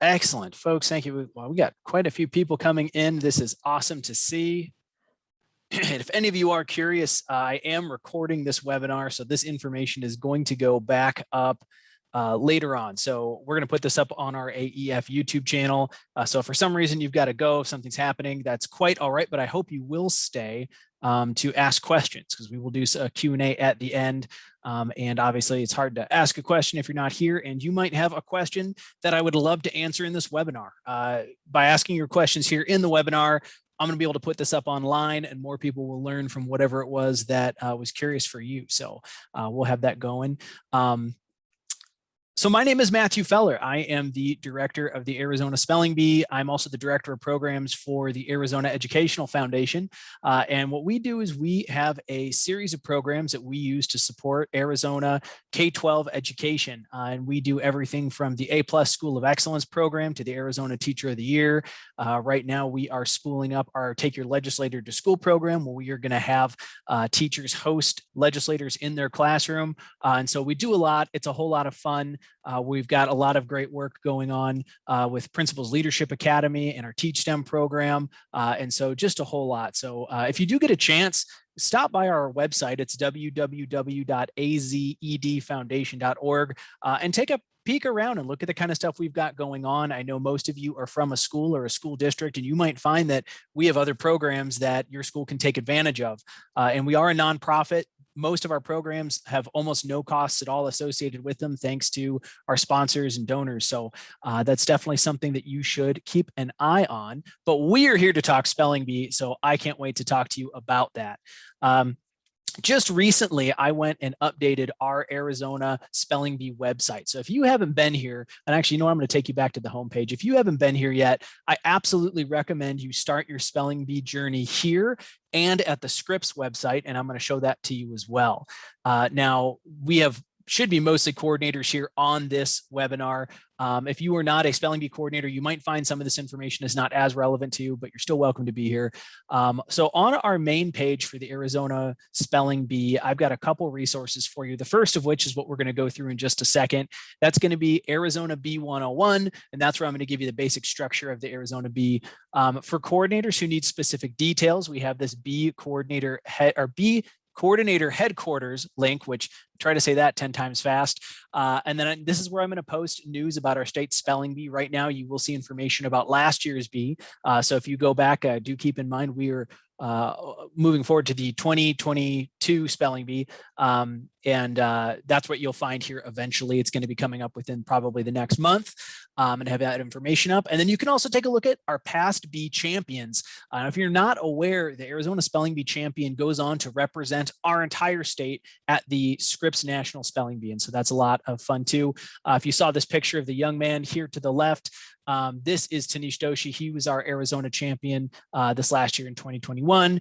Excellent, folks. Thank you. Well, we got quite a few people coming in. This is awesome to see. And if any of you are curious, I am recording this webinar, so this information is going to go back up later on. So we're going to put this up on our AEF YouTube channel. So if for some reason you've got to go, if something's happening, that's quite all right, but I hope you will stay to ask questions, because we will do a Q&A at the end. And obviously it's hard to ask a question if you're not here, and you might have a question that I would love to answer in this webinar. By asking your questions here in the webinar, I'm going to be able to put this up online, and more people will learn from whatever it was that was curious for you. So we'll have that going. So my name is Matthew Feller. I am the director of the Arizona Spelling Bee. I'm also the director of programs for the Arizona Educational Foundation. And what we do is we have a series of programs that we use to support Arizona K-12 education. And we do everything from the A+ School of Excellence program to the Arizona Teacher of the Year. Right now we are spooling up our Take Your Legislator to School program, where we are going to have teachers host legislators in their classroom. And so we do a lot. It's a whole lot of fun. We've got a lot of great work going on with Principals Leadership Academy and our Teach STEM program. And so just a whole lot. So if you do get a chance, stop by our website. It's www.azedfoundation.org and take a peek around and look at the kind of stuff we've got going on. I know most of you are from a school or a school district, and you might find that we have other programs that your school can take advantage of. And we are a nonprofit. Most of our programs have almost no costs at all associated with them, thanks to our sponsors and donors. So that's definitely something that you should keep an eye on. But we are here to talk spelling bee, so I can't wait to talk to you about that. Just recently, I went and updated our Arizona Spelling Bee website. So if you haven't been here, and actually, you know what, I'm going to take you back to the homepage. If you haven't been here yet, I absolutely recommend you start your spelling bee journey here and at the Scripps website, and I'm going to show that to you as well. Now, we should be mostly coordinators here on this webinar. If you are not a spelling bee coordinator, you might find some of this information is not as relevant to you, but you're still welcome to be here. So on our main page for the Arizona Spelling Bee, I've got a couple resources for you. The first of which is what we're going to go through in just a second. That's going to be Arizona Bee 101, and that's where I'm going to give you the basic structure of the Arizona Bee. For coordinators who need specific details, we have this Bee Coordinator Coordinator Headquarters link, which try to say that 10 times fast. And then this is where I'm going to post news about our state spelling bee. Right now, you will see information about last year's bee. So if you go back, do keep in mind we are moving forward to the 2022 spelling bee. And that's what you'll find here eventually. It's going to be coming up within probably the next month, and have that information up. And then you can also take a look at our past bee champions. If you're not aware, the Arizona Spelling Bee champion goes on to represent our entire state at the Scripps National Spelling Bee. And so that's a lot of fun too. If you saw this picture of the young man here to the left, this is Tanish Doshi. He was our Arizona champion this last year in 2021.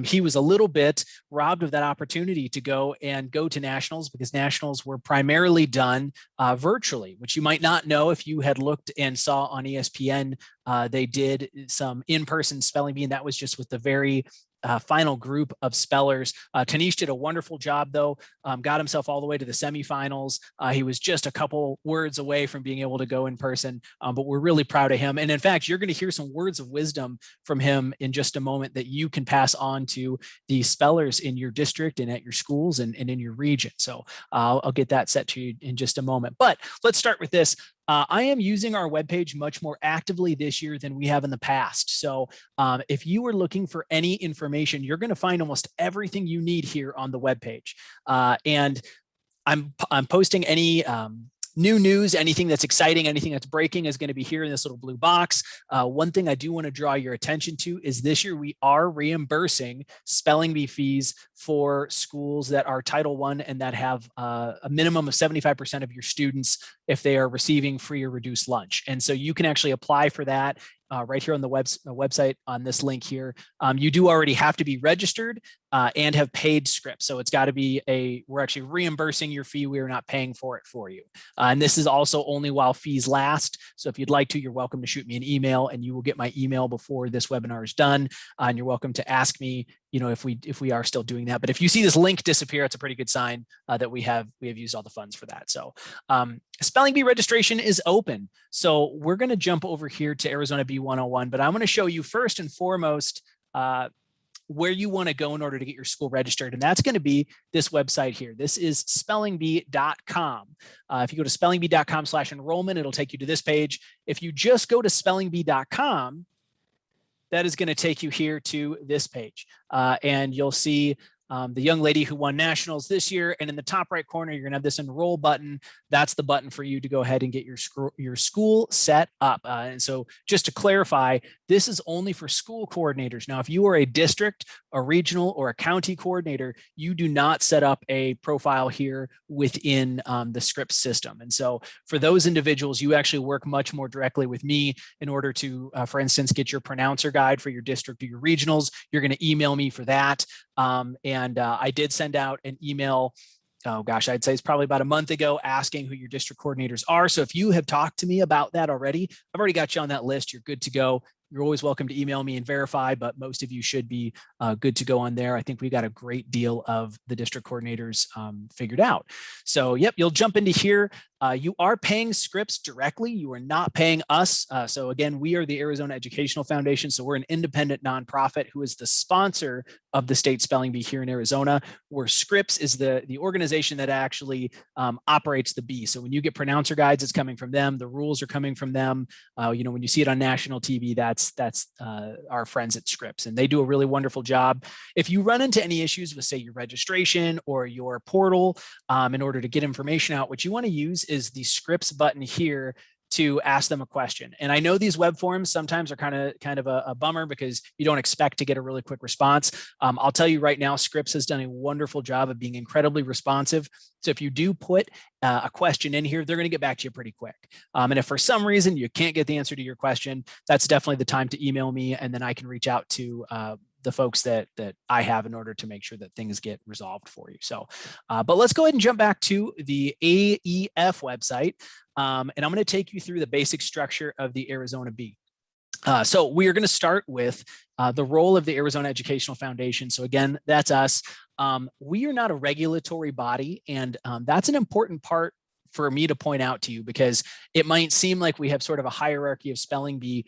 He was a little bit robbed of that opportunity to go to nationals, because nationals were primarily done virtually, which you might not know if you had looked and saw on ESPN. They did some in-person spelling bee, and that was just with the very final group of spellers. Tanish did a wonderful job, though, got himself all the way to the semifinals. He was just a couple words away from being able to go in person, but we're really proud of him. And in fact, you're going to hear some words of wisdom from him in just a moment that you can pass on to the spellers in your district and at your schools and in your region. So I'll get that set to you in just a moment. But let's start with this. I am using our webpage much more actively this year than we have in the past. So if you are looking for any information, you're going to find almost everything you need here on the webpage. And I'm posting any new news, anything that's exciting, anything that's breaking is going to be here in this little blue box. One thing I do want to draw your attention to is this year we are reimbursing spelling bee fees for schools that are Title I and that have a minimum of 75% of your students if they are receiving free or reduced lunch. And so you can actually apply for that right here on the website on this link here. You do already have to be registered, and have paid Scripps. So it's got to be we're actually reimbursing your fee. We are not paying for it for you. And this is also only while fees last. So if you'd like to, you're welcome to shoot me an email, and you will get my email before this webinar is done. And you're welcome to ask me, if we are still doing that. But if you see this link disappear, it's a pretty good sign that we have used all the funds for that. So Spelling Bee registration is open. So we're going to jump over here to Arizona Bee 101, but I'm going to show you first and foremost where you want to go in order to get your school registered. And that's going to be this website here. This is spellingbee.com. If you go to spellingbee.com/enrollment, it'll take you to this page. If you just go to spellingbee.com, that is going to take you here to this page. And you'll see the young lady who won nationals this year. And in the top right corner, you're going to have this enroll button. That's the button for you to go ahead and get your school set up. And so just to clarify, this is only for school coordinators. Now, if you are a district, a regional, or a county coordinator, you do not set up a profile here within the Scripps system. And so for those individuals, you actually work much more directly with me in order to, for instance, get your pronouncer guide for your district or your regionals. You're going to email me for that. And I did send out an email, oh gosh, I'd say it's probably about a month ago, asking who your district coordinators are. So if you have talked to me about that already, I've already got you on that list. You're good to go. You're always welcome to email me and verify, but most of you should be good to go on there. I think we got a great deal of the district coordinators figured out. So yep, you'll jump into here. You are paying Scripps directly. You are not paying us. So again, we are the Arizona Educational Foundation. So we're an independent nonprofit who is the sponsor of the state spelling bee here in Arizona, where Scripps is the organization that actually operates the bee. So when you get pronouncer guides, it's coming from them. The rules are coming from them. When you see it on national TV, that's our friends at Scripps, and they do a really wonderful job. If you run into any issues with, say, your registration or your portal, in order to get information out, what you want to use is the Scripps button here to ask them a question. And I know these web forms sometimes are kind of a bummer because you don't expect to get a really quick response. I'll tell you right now, Scripps has done a wonderful job of being incredibly responsive. So if you do put a question in here, they're going to get back to you pretty quick. And if for some reason you can't get the answer to your question, that's definitely the time to email me, and then I can reach out to the folks that I have in order to make sure that things get resolved for you. So, but let's go ahead and jump back to the AEF website. And I'm going to take you through the basic structure of the Arizona Bee. So we are going to start with the role of the Arizona Educational Foundation. So again, that's us. We are not a regulatory body, and that's an important part for me to point out to you, because it might seem like we have sort of a hierarchy of spelling bee.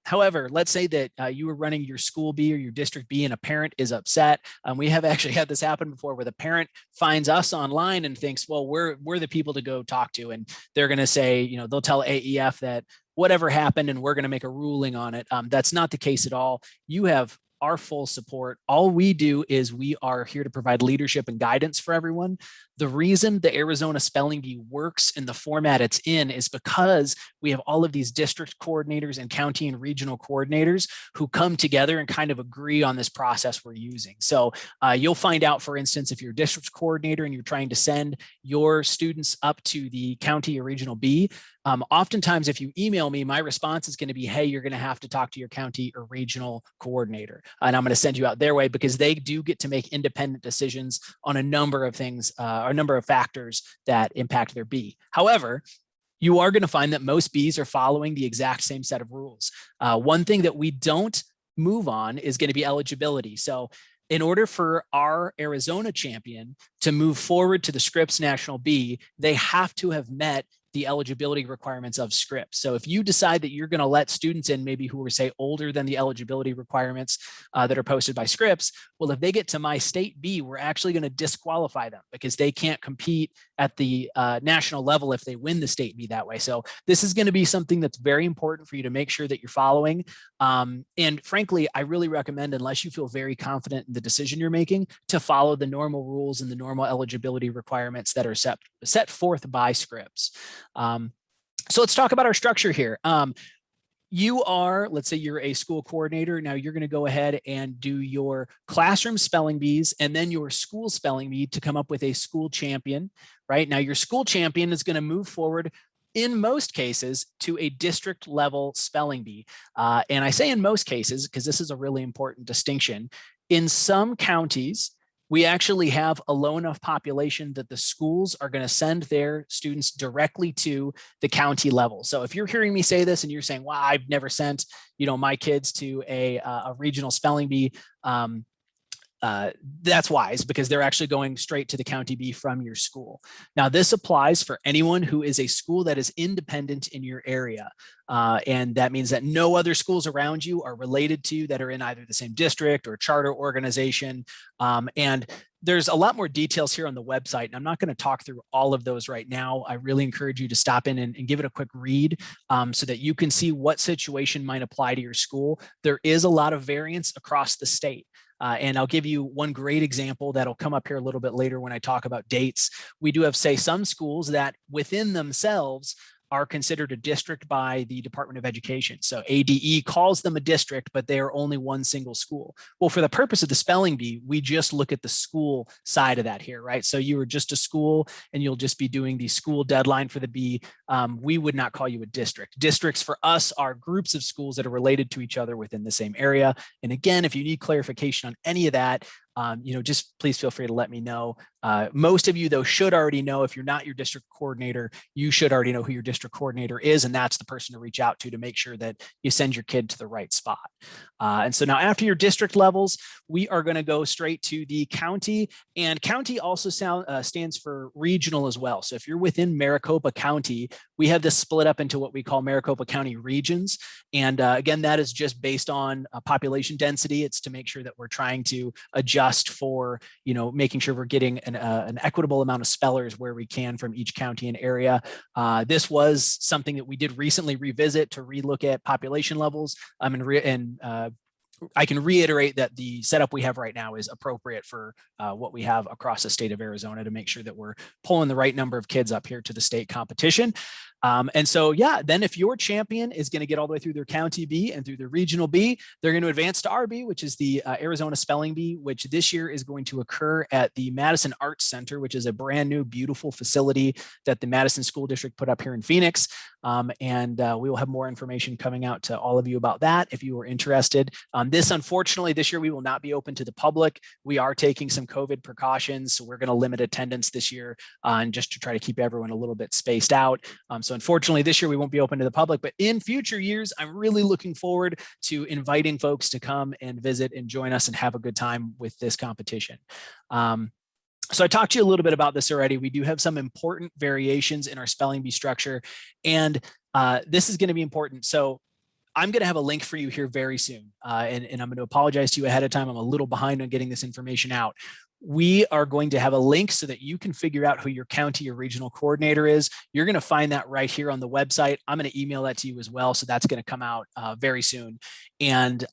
However, let's say that you were running your school bee or your district bee and a parent is upset. We have actually had this happen before, where the parent finds us online and thinks, well, we're the people to go talk to. And they're going to say, they'll tell AEF that whatever happened and we're going to make a ruling on it. That's not the case at all. You have our full support. All we do is we are here to provide leadership and guidance for everyone. The reason the Arizona Spelling Bee works in the format it's in is because we have all of these district coordinators and county and regional coordinators who come together and kind of agree on this process we're using. So you'll find out, for instance, if you're a district coordinator and you're trying to send your students up to the county or regional bee, oftentimes if you email me, my response is going to be, hey, you're going to have to talk to your county or regional coordinator. And I'm going to send you out their way, because they do get to make independent decisions on a number of things, or a number of factors that impact their bee. However, you are going to find that most bees are following the exact same set of rules. One thing that we don't move on is going to be eligibility. So in order for our Arizona champion to move forward to the Scripps National Bee, they have to have met the eligibility requirements of Scripps. So if you decide that you're going to let students in, maybe who are, say, older than the eligibility requirements that are posted by Scripps, well, if they get to my state B, we're actually going to disqualify them, because they can't compete at the national level if they win the state B that way. So this is going to be something that's very important for you to make sure that you're following. And frankly, I really recommend, unless you feel very confident in the decision you're making, to follow the normal rules and the normal eligibility requirements that are set forth by Scripps. So let's talk about our structure here. You are, let's say you're a school coordinator. Now you're going to go ahead and do your classroom spelling bees and then your school spelling bee to come up with a school champion, right? Now your school champion is going to move forward, in most cases, to a district level spelling bee. And I say in most cases, because this is a really important distinction. In some counties, we actually have a low enough population that the schools are going to send their students directly to the county level. So if you're hearing me say this and you're saying, wow, I've never sent, my kids to a regional spelling bee, that's wise, because they're actually going straight to the county bee from your school. Now, this applies for anyone who is a school that is independent in your area. And that means that no other schools around you are related to that are in either the same district or charter organization. And there's a lot more details here on the website, and I'm not going to talk through all of those right now. I really encourage you to stop in and give it a quick read so that you can see what situation might apply to your school. There is a lot of variance across the state. And I'll give you one great example that'll come up here a little bit later when I talk about dates. We do have, say, some schools that within themselves are considered a district by the Department of Education. So ADE calls them a district, but they are only one single school. Well, for the purpose of the spelling bee, we just look at the school side of that here, right? So you are just a school and you'll just be doing the school deadline for the bee. We would not call you a district. Districts for us are groups of schools that are related to each other within the same area. And again, if you need clarification on any of that, just please feel free to let me know. Most of you, though, should already know. If you're not your district coordinator, you should already know who your district coordinator is, and that's the person to reach out to make sure that you send your kid to the right spot. And so now after your district levels, we are going to go straight to the county, and county also stands for regional as well. So if you're within Maricopa County, we have this split up into what we call Maricopa County regions. And again, that is just based on population density. It's to make sure that we're trying to adjust for, making sure we're getting an equitable amount of spellers where we can from each county and area. This was something that we did recently revisit to relook at population levels. I can reiterate that the setup we have right now is appropriate for what we have across the state of Arizona to make sure that we're pulling the right number of kids up here to the state competition. And so, then if your champion is going to get all the way through their county bee and through their regional bee, they're going to advance to our bee, which is the Arizona Spelling Bee, which this year is going to occur at the Madison Arts Center, which is a brand new, beautiful facility that the Madison School District put up here in Phoenix. We will have more information coming out to all of you about that if you are interested. Unfortunately, this year we will not be open to the public. We are taking some COVID precautions, so we're going to limit attendance this year and just to try to keep everyone a little bit spaced out. So unfortunately, this year we won't be open to the public, but in future years, I'm really looking forward to inviting folks to come and visit and join us and have a good time with this competition. So I talked to you a little bit about this already. We do have some important variations in our spelling bee structure, and this is going to be important. So I'm going to have a link for you here very soon, and I'm going to apologize to you ahead of time. I'm a little behind on getting this information out. We are going to have a link so that you can figure out who your county or regional coordinator is. You're going to find that right here on the website. I'm going to email that to you as well. So that's going to come out very soon. And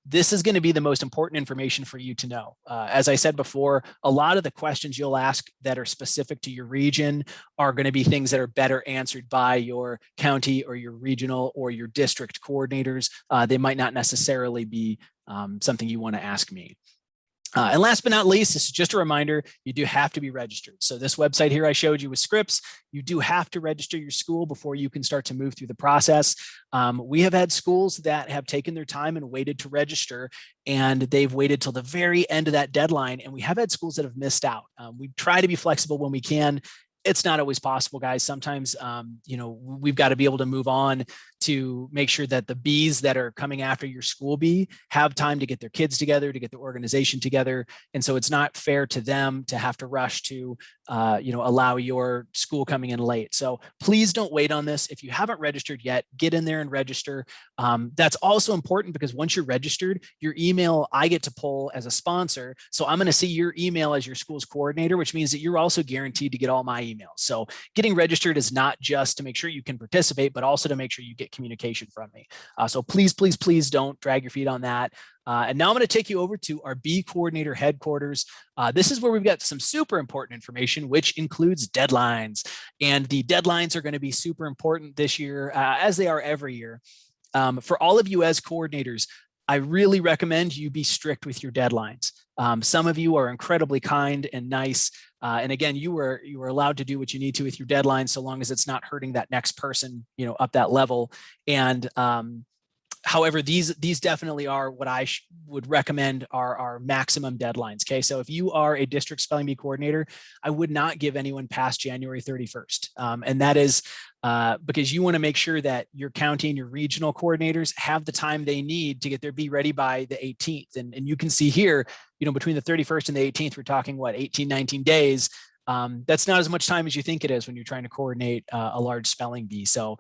this is going to be the most important information for you to know. As I said before, a lot of the questions you'll ask that are specific to your region are going to be things that are better answered by your county or your regional or your district coordinators. They might not necessarily be something you want to ask me. And last but not least, this is just a reminder, you do have to be registered. So this website here I showed you with Scripps, you do have to register your school before you can start to move through the process. We have had schools that have taken their time and waited to register, and they've waited till the very end of that deadline. And we have had schools that have missed out. We try to be flexible when we can. It's not always possible, guys. Sometimes, we've got to be able to move on to make sure that the bees that are coming after your school bee have time to get their kids together, to get the organization together. And so it's not fair to them to have to rush to, allow your school coming in late. So please don't wait on this. If you haven't registered yet, get in there and register. That's also important because once you're registered, your email I get to pull as a sponsor. So I'm going to see your email as your school's coordinator, which means that you're also guaranteed to get all my emails. So getting registered is not just to make sure you can participate, but also to make sure you get communication from me. So please, please, please don't drag your feet on that. And now I'm going to take you over to our bee coordinator headquarters. This is where we've got some super important information, which includes deadlines. And the deadlines are going to be super important this year, as they are every year. For all of you as coordinators, I really recommend you be strict with your deadlines. Some of you are incredibly kind and nice. And again, you were allowed to do what you need to with your deadlines, so long as it's not hurting that next person, up that level. And However, these definitely are what I would recommend are our maximum deadlines. Okay, so if you are a district spelling bee coordinator, I would not give anyone past January 31st, and that is because you want to make sure that your county and your regional coordinators have the time they need to get their bee ready by the 18th. And you can see here, between the 31st and the 18th, we're talking what, 18, 19 days. That's not as much time as you think it is when you're trying to coordinate a large spelling bee. So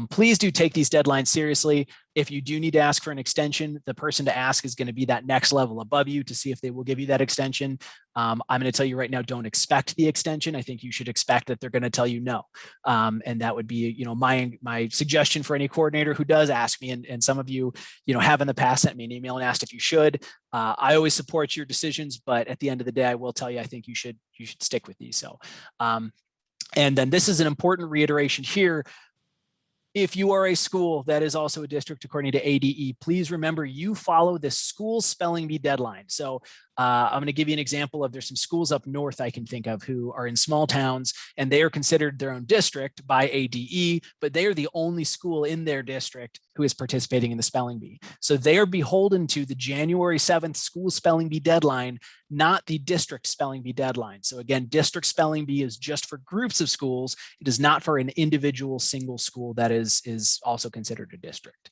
please do take these deadlines seriously. If you do need to ask for an extension, the person to ask is going to be that next level above you to see if they will give you that extension. I'm going to tell you right now, don't expect the extension. I think you should expect that they're going to tell you no. And that would be, my suggestion for any coordinator who does ask me, and some of you, have in the past sent me an email and asked if you should. I always support your decisions, but at the end of the day, I will tell you, I think you should stick with these. So, and then this is an important reiteration here. If you are a school that is also a district according to ADE, please remember you follow the school spelling bee deadline. So I'm going to give you an example of, there's some schools up north I can think of who are in small towns, and they are considered their own district by ADE, but they are the only school in their district who is participating in the spelling bee. So they are beholden to the January 7th school spelling bee deadline, not the district spelling bee deadline. So again, district spelling bee is just for groups of schools. It is not for an individual single school that is also considered a district.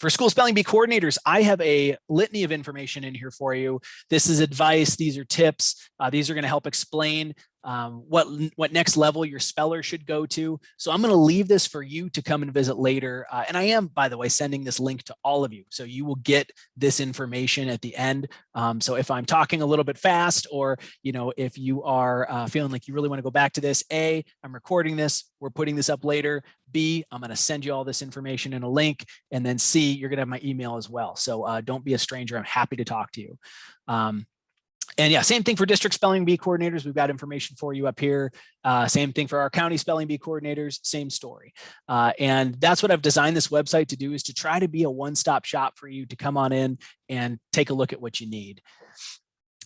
For school spelling bee coordinators, I have a litany of information in here for you. This is advice. These are tips. These are going to help explain what next level your speller should go to. So I'm going to leave this for you to come and visit later. And I am, by the way, sending this link to all of you. So you will get this information at the end. So if I'm talking a little bit fast, or, if you are feeling like you really want to go back to this, A, I'm recording this, we're putting this up later. B, I'm going to send you all this information in a link. And then C, you're going to have my email as well. So don't be a stranger. I'm happy to talk to you. And yeah, same thing for district spelling bee coordinators. We've got information for you up here. Same thing for our county spelling bee coordinators, same story. And that's what I've designed this website to do, is to try to be a one-stop shop for you to come on in and take a look at what you need.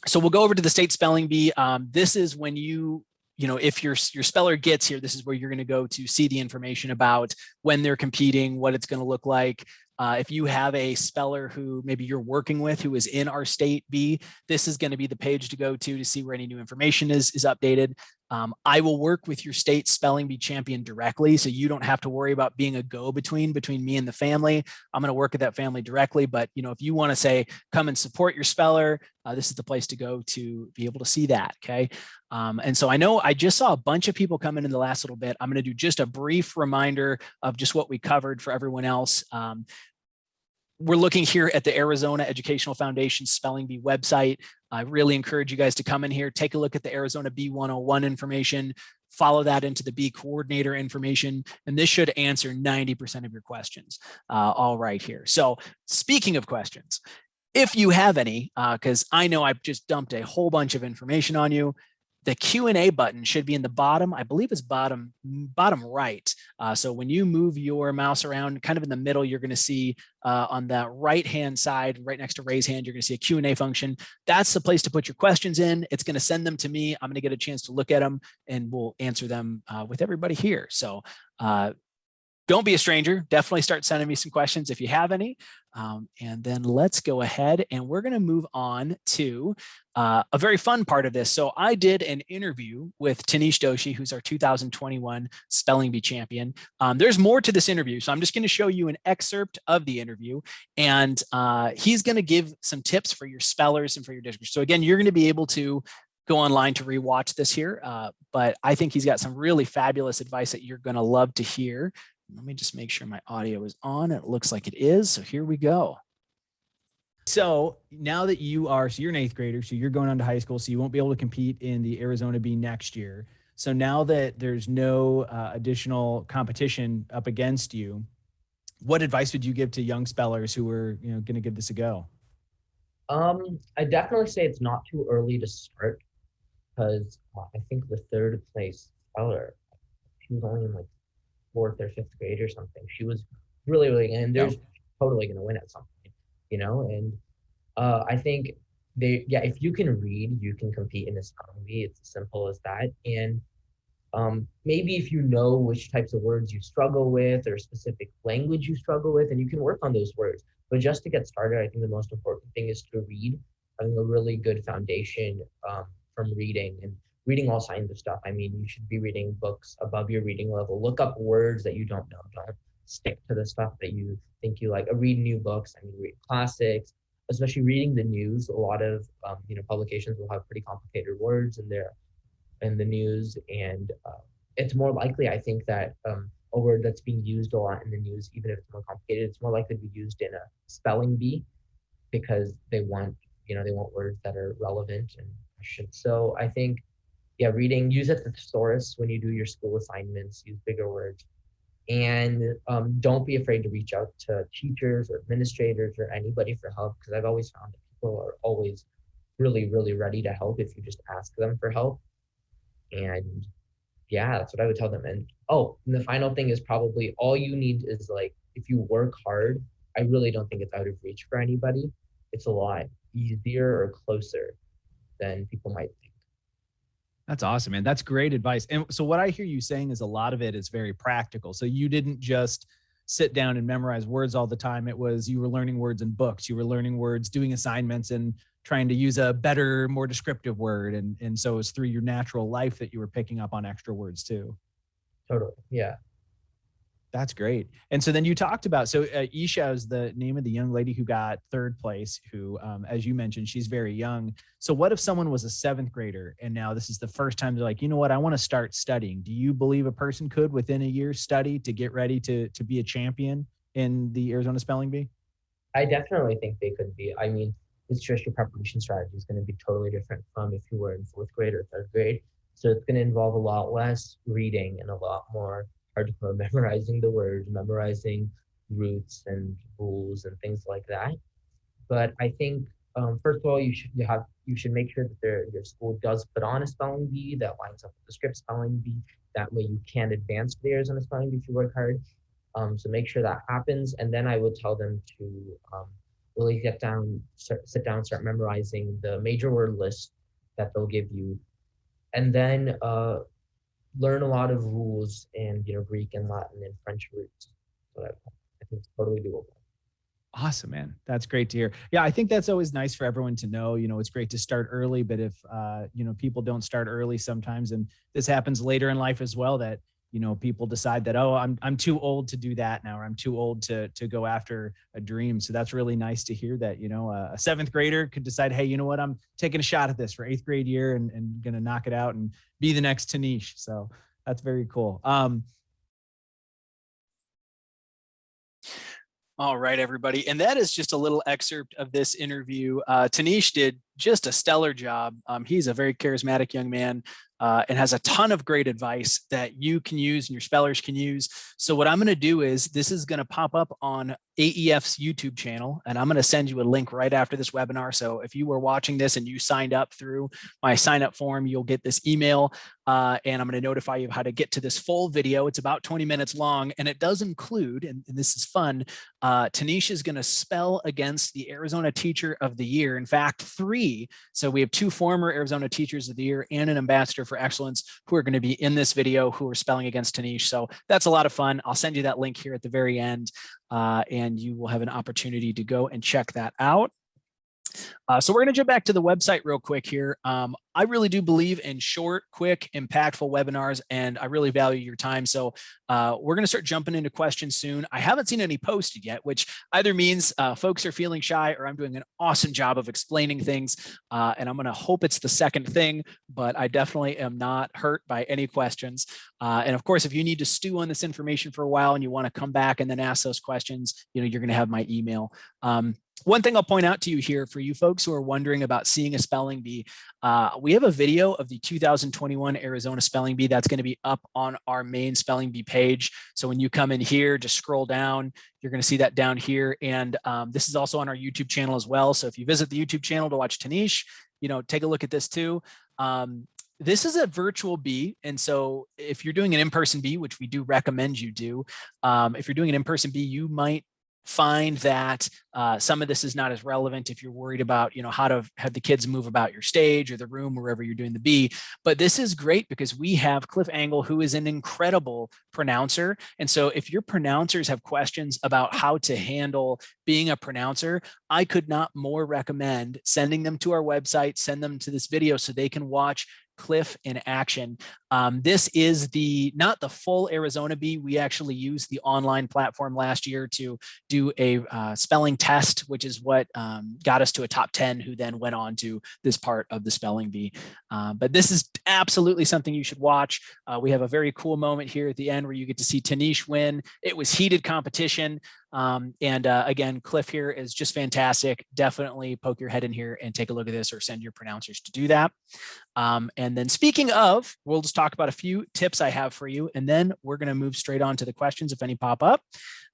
So we'll go over to the state spelling bee. This is when if your speller gets here, this is where you're going to go to see the information about when they're competing, what it's going to look like. If you have a speller who maybe you're working with who is in our state B, this is going to be the page to go to see where any new information is updated. I will work with your state spelling bee champion directly, so you don't have to worry about being a go-between between me and the family. I'm going to work with that family directly. But if you want to say come and support your speller, this is the place to go to be able to see that. Okay. And so I know I just saw a bunch of people come in the last little bit. I'm going to do just a brief reminder of just what we covered for everyone else. We're looking here at the Arizona Educational Foundation Spelling Bee website. I really encourage you guys to come in here, take a look at the Arizona Bee 101 information, follow that into the bee coordinator information, and this should answer 90% of your questions all right here. So speaking of questions, if you have any, because I know I've just dumped a whole bunch of information on you, the Q&A button should be in the bottom. I believe it's bottom right. So when you move your mouse around, kind of in the middle, you're going to see on the right-hand side, right next to raise hand, you're going to see a Q&A function. That's the place to put your questions in. It's going to send them to me. I'm going to get a chance to look at them, and we'll answer them with everybody here. So don't be a stranger. Definitely start sending me some questions if you have any. And then let's go ahead, and we're going to move on to a very fun part of this. So I did an interview with Tanish Doshi, who's our 2021 Spelling Bee champion. There's more to this interview, so I'm just going to show you an excerpt of the interview, and he's going to give some tips for your spellers and for your district. So again, you're going to be able to go online to rewatch this here, but I think he's got some really fabulous advice that you're going to love to hear. Let me just make sure my audio is on. It looks like it is. So here we go. So now that you're an 8th grader, so you're going on to high school, so you won't be able to compete in the Arizona Bee next year. So now that there's no additional competition up against you, what advice would you give to young spellers who are going to give this a go? I definitely say it's not too early to start, because I think the 3rd place speller, she was only in like 4th or 5th grade or something. She was really, really, and there's totally going to win at some point, and I think if you can read, you can compete in a spelling bee. It's as simple as that. And Maybe if you know which types of words you struggle with or specific language you struggle with, and you can work on those words. But just to get started, I think the most important thing is to read, having a really good foundation from reading and reading all kinds of stuff. I mean, you should be reading books above your reading level. Look up words that you don't know. Don't stick to the stuff that you think you like. Read new books. I mean, read classics, especially reading the news. A lot of publications will have pretty complicated words in the news, and it's more likely, I think, that a word that's being used a lot in the news, even if it's more complicated, it's more likely to be used in a spelling bee because they want words that are relevant and questions. So I think, yeah, reading, use a thesaurus when you do your school assignments, use bigger words, and don't be afraid to reach out to teachers or administrators or anybody for help, because I've always found that people are always really, really ready to help if you just ask them for help. And yeah, that's what I would tell them. And the final thing is probably all you need is like, if you work hard, I really don't think it's out of reach for anybody. It's a lot easier or closer than people might think. That's awesome, man. That's great advice. And so what I hear you saying is a lot of it is very practical. So you didn't just sit down and memorize words all the time. It was you were learning words in books. You were learning words, doing assignments, and trying to use a better, more descriptive word. And so it's through your natural life that you were picking up on extra words too. Totally. Yeah. That's great. And so then you talked about, so Isha is the name of the young lady who got third place, who, as you mentioned, she's very young. So what if someone was a seventh grader and now this is the first time they're like, you know what, I want to start studying. Do you believe a person could within a year study to get ready to be a champion in the Arizona Spelling Bee? I definitely think they could be. I mean, it's just your preparation strategy is going to be totally different from if you were in fourth grade or third grade. So it's going to involve a lot less reading and a lot more hardcore memorizing the words, memorizing roots and rules and things like that. But I think first of all, you should make sure that your school does put on a spelling bee that lines up with the Scripps spelling bee. That way, you can advance to the Arizona spelling bee if you work hard. So make sure that happens, and then I would tell them to really sit down, start memorizing the major word list that they'll give you, and then learn a lot of rules in Greek and Latin and French roots. So I think it's totally doable. Awesome, man. That's great to hear. Yeah, I think that's always nice for everyone to know. It's great to start early, but if people don't start early sometimes, and this happens later in life as well, that people decide that, oh, I'm too old to do that now, or I'm too old to go after a dream. So that's really nice to hear that, a seventh grader could decide, hey, you know what, I'm taking a shot at this for eighth grade year and going to knock it out and be the next Tanish. So that's very cool. All right, everybody. And that is just a little excerpt of this interview. Tanish did just a stellar job. He's a very charismatic young man and has a ton of great advice that you can use and your spellers can use. So what I'm going to do is this is going to pop up on AEF's YouTube channel, and I'm going to send you a link right after this webinar. So if you were watching this and you signed up through my sign up form, you'll get this email and I'm going to notify you how to get to this full video. It's about 20 minutes long, and it does include, and this is fun, Tanish is going to spell against the Arizona Teacher of the Year. In fact, 3. So we have 2 former Arizona Teachers of the Year and an Ambassador for Excellence who are going to be in this video who are spelling against Tanish. So that's a lot of fun. I'll send you that link here at the very end, and you will have an opportunity to go and check that out. So we're going to jump back to the website real quick here. I really do believe in short, quick, impactful webinars, and I really value your time. So we're going to start jumping into questions soon. I haven't seen any posted yet, which either means folks are feeling shy or I'm doing an awesome job of explaining things. And I'm going to hope it's the second thing, but I definitely am not hurt by any questions. And of course, if you need to stew on this information for a while and you want to come back and then ask those questions, you're going to have my email. One thing I'll point out to you here for you folks who are wondering about seeing a spelling bee, we have a video of the 2021 Arizona Spelling Bee that's going to be up on our main spelling bee page. So when you come in here, just scroll down, you're going to see that down here. And this is also on our YouTube channel as well. So if you visit the YouTube channel to watch Tanish, take a look at this too. This is a virtual bee. And so if you're doing an in-person bee, which we do recommend you do, if you're doing an in-person bee, you might find that some of this is not as relevant if you're worried about, how to have the kids move about your stage or the room wherever you're doing the B. But this is great because we have Cliff Angle, who is an incredible pronouncer. And so if your pronouncers have questions about how to handle being a pronouncer, I could not more recommend sending them to our website, send them to this video so they can watch Cliff in action. This is not the full Arizona B. We actually used the online platform last year to do a spelling test, which is what got us to a top 10, who then went on to this part of the spelling bee. But this is absolutely something you should watch. We have a very cool moment here at the end where you get to see Tanish win. It was heated competition. Again, Cliff here is just fantastic. Definitely poke your head in here and take a look at this, or send your pronouncers to do that. And then speaking of, we'll just talk about a few tips I have for you, and then we're going to move straight on to the questions if any pop up.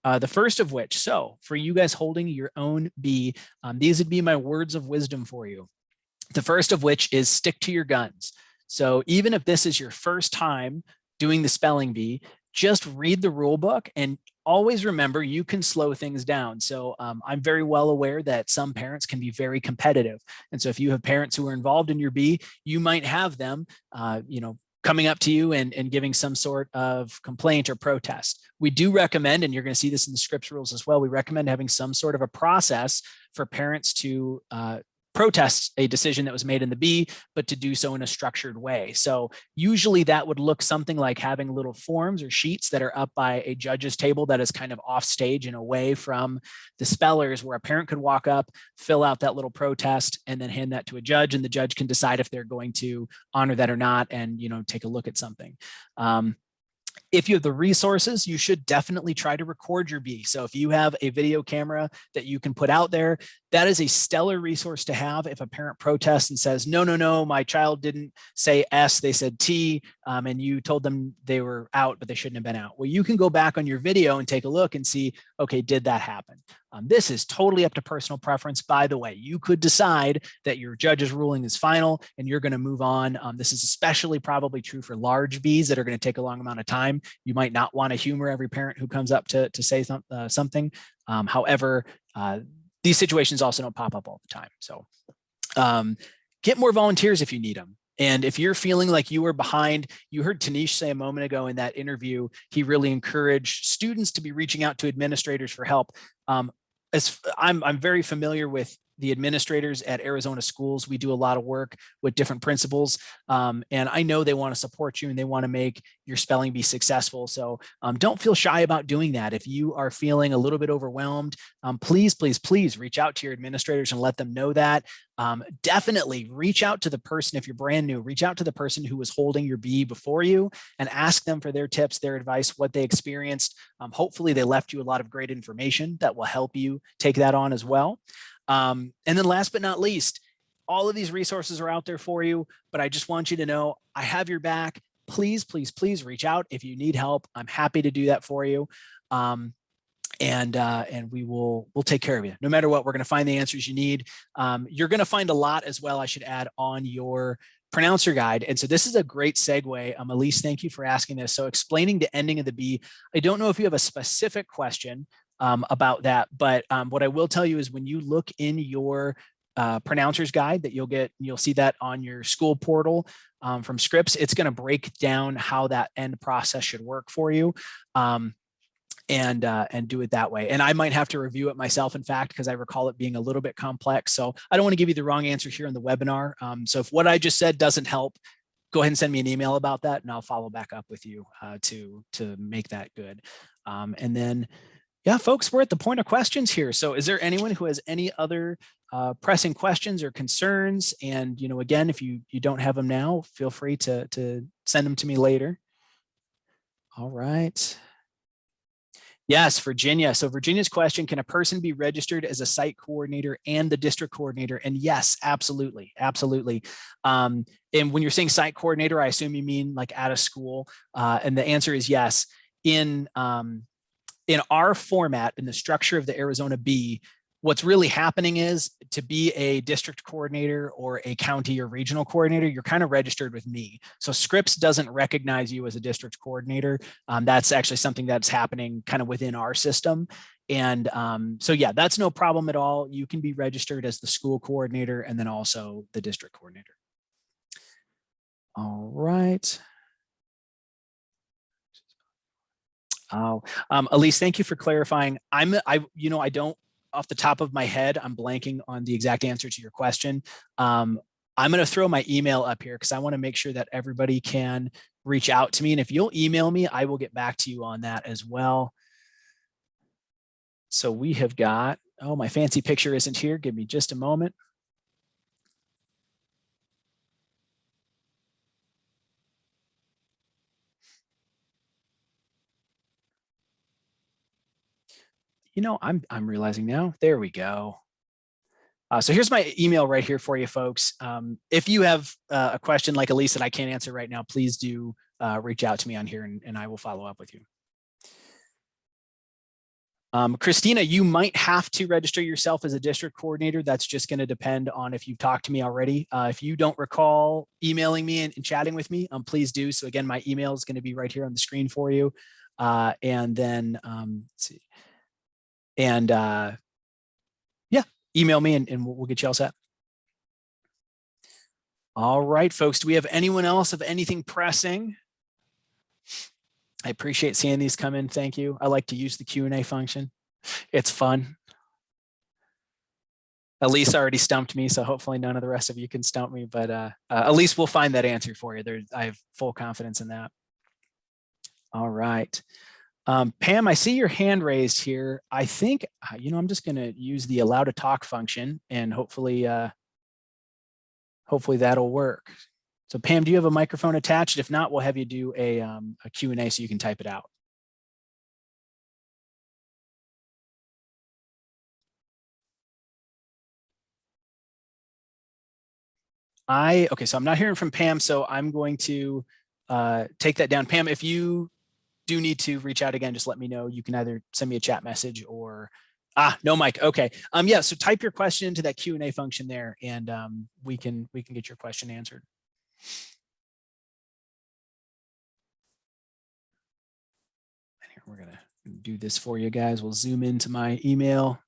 The first of which, so for you guys holding your own B, these would be my words of wisdom for you. The first of which is stick to your guns. So even if this is your first time doing the spelling bee, just read the rule book and always remember you can slow things down. So I'm very well aware that some parents can be very competitive. And so if you have parents who are involved in your bee, you might have them, coming up to you and giving some sort of complaint or protest. We do recommend, and you're going to see this in the Scripps rules as well, we recommend having some sort of a process for parents to protest a decision that was made in the B, but to do so in a structured way. So usually that would look something like having little forms or sheets that are up by a judge's table that is kind of off stage and away from the spellers, where a parent could walk up, fill out that little protest, and then hand that to a judge, and the judge can decide if they're going to honor that or not, and take a look at something. If you have the resources, you should definitely try to record your B. So if you have a video camera that you can put out there, that is a stellar resource to have. If a parent protests and says, no, my child didn't say S, they said T, and you told them they were out, but they shouldn't have been out. Well, you can go back on your video and take a look and see, okay, did that happen? This is totally up to personal preference. By the way, you could decide that your judge's ruling is final and you're going to move on. This is especially probably true for large Bs that are going to take a long amount of time. You might not want to humor every parent who comes up to say something. However, these situations also don't pop up all the time. So get more volunteers if you need them. And if you're feeling like you were behind, you heard Tanish say a moment ago in that interview, he really encouraged students to be reaching out to administrators for help. As I'm very familiar with the administrators at Arizona schools. We do a lot of work with different principals, and I know they want to support you and they want to make your spelling bee successful. So don't feel shy about doing that. If you are feeling a little bit overwhelmed, please reach out to your administrators and let them know that. Definitely reach out to the person, if you're brand new, reach out to the person who was holding your bee before you and ask them for their tips, their advice, what they experienced. Hopefully they left you a lot of great information that will help you take that on as well. And then last but not least, all of these resources are out there for you, but I just want you to know I have your back. Please reach out if you need help. I'm happy to do that for you. And we'll take care of you. No matter what, we're going to find the answers you need. You're going to find a lot as well, I should add, on your pronouncer guide. And so this is a great segue. Elise, thank you for asking this. So explaining the ending of the B, I don't know if you have a specific question about that, but what I will tell you is when you look in your pronouncer's guide that you'll see that on your school portal from Scripps, it's going to break down how that end process should work for you. And do it that way. And I might have to review it myself, in fact, because I recall it being a little bit complex. So I don't want to give you the wrong answer here in the webinar. So if what I just said doesn't help, go ahead and send me an email about that and I'll follow back up with you to make that good. And then, yeah, folks, we're at the point of questions here. So is there anyone who has any other pressing questions or concerns? And, again, if you don't have them now, feel free to send them to me later. All right. Yes, Virginia. So Virginia's question, can a person be registered as a site coordinator and the district coordinator? And yes, absolutely. Absolutely. And when you're saying site coordinator, I assume you mean like at a school. And the answer is yes. In our format, in the structure of the Arizona B, what's really happening is to be a district coordinator or a county or regional coordinator, you're kind of registered with me. So Scripps doesn't recognize you as a district coordinator. That's actually something that's happening kind of within our system. And so yeah, that's no problem at all. You can be registered as the school coordinator and then also the district coordinator. All right. Oh, Elise, thank you for clarifying. I don't, off the top of my head, I'm blanking on the exact answer to your question. I'm going to throw my email up here because I want to make sure that everybody can reach out to me. And if you'll email me, I will get back to you on that as well. So we have got, oh, my fancy picture isn't here. Give me just a moment. You know, I'm realizing now, there we go. So here's my email right here for you folks. If you have a question like Elise that I can't answer right now, please do reach out to me on here and I will follow up with you. Christina, you might have to register yourself as a district coordinator. That's just going to depend on if you've talked to me already. If you don't recall emailing me and chatting with me, please do. So again, my email is going to be right here on the screen for you. And then let's see. And yeah, email me and we'll get you all set. All right, folks, do we have anyone else of anything pressing? I appreciate seeing these come in. Thank you. I like to use the Q&A function. It's fun. Elise already stumped me, so hopefully none of the rest of you can stump me, but Elise will find that answer for you. I have full confidence in that. All right. Pam, I see your hand raised here. I think, I'm just going to use the allow to talk function and hopefully that'll work. So Pam, do you have a microphone attached? If not, we'll have you do a Q&A so you can type it out. Okay, so I'm not hearing from Pam, so I'm going to take that down. Pam, if you do need to reach out again, just let me know. You can either send me a chat message or, no mic. Okay. Yeah, so type your question into that Q&A function there and we can get your question answered. And here, we're gonna do this for you guys. We'll zoom into my email.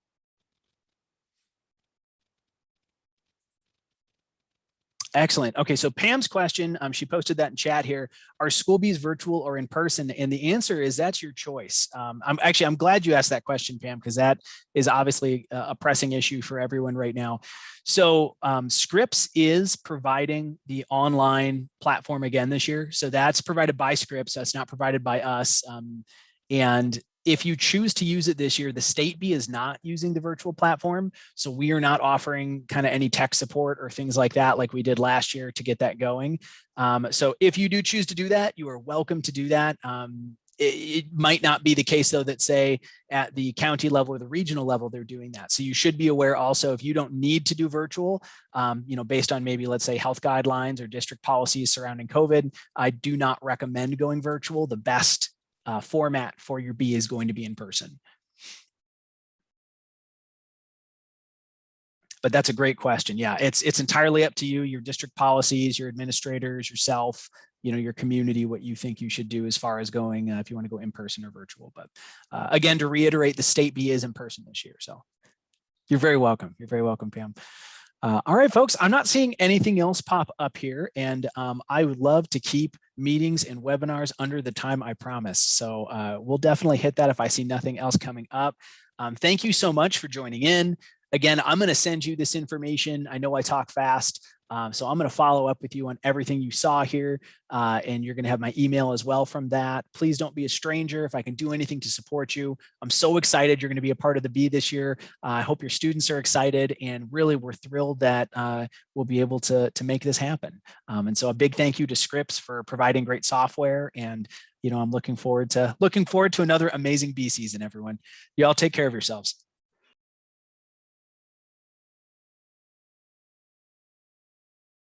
Excellent. Okay, so Pam's question, she posted that in chat here. Are school bees virtual or in person? And the answer is that's your choice. I'm glad you asked that question, Pam, because that is obviously a pressing issue for everyone right now. So Scripps is providing the online platform again this year. So that's provided by Scripps. That's not provided by us. And if you choose to use it this year, the state bee is not using the virtual platform. So we are not offering kind of any tech support or things like that, like we did last year to get that going. So if you do choose to do that, you are welcome to do that. It might not be the case though that say at the county level or the regional level, they're doing that. So you should be aware also if you don't need to do virtual, based on maybe let's say health guidelines or district policies surrounding COVID, I do not recommend going virtual. The best format for your bee is going to be in person. But that's a great question. Yeah, it's entirely up to you, your district policies, your administrators, yourself, your community, what you think you should do as far as going, if you want to go in person or virtual. But again, to reiterate, the state bee is in person this year. So you're very welcome. You're very welcome, Pam. All right, folks, I'm not seeing anything else pop up here, and I would love to keep meetings and webinars under the time I promised. So we'll definitely hit that if I see nothing else coming up. Thank you so much for joining in. Again, I'm going to send you this information. I know I talk fast, so I'm going to follow up with you on everything you saw here, and you're going to have my email as well from that. Please don't be a stranger. If I can do anything to support you, I'm so excited you're going to be a part of the bee this year. I hope your students are excited, and really we're thrilled that we'll be able to make this happen. And so a big thank you to Scripps for providing great software, and I'm looking forward to another amazing bee season, everyone. You all take care of yourselves.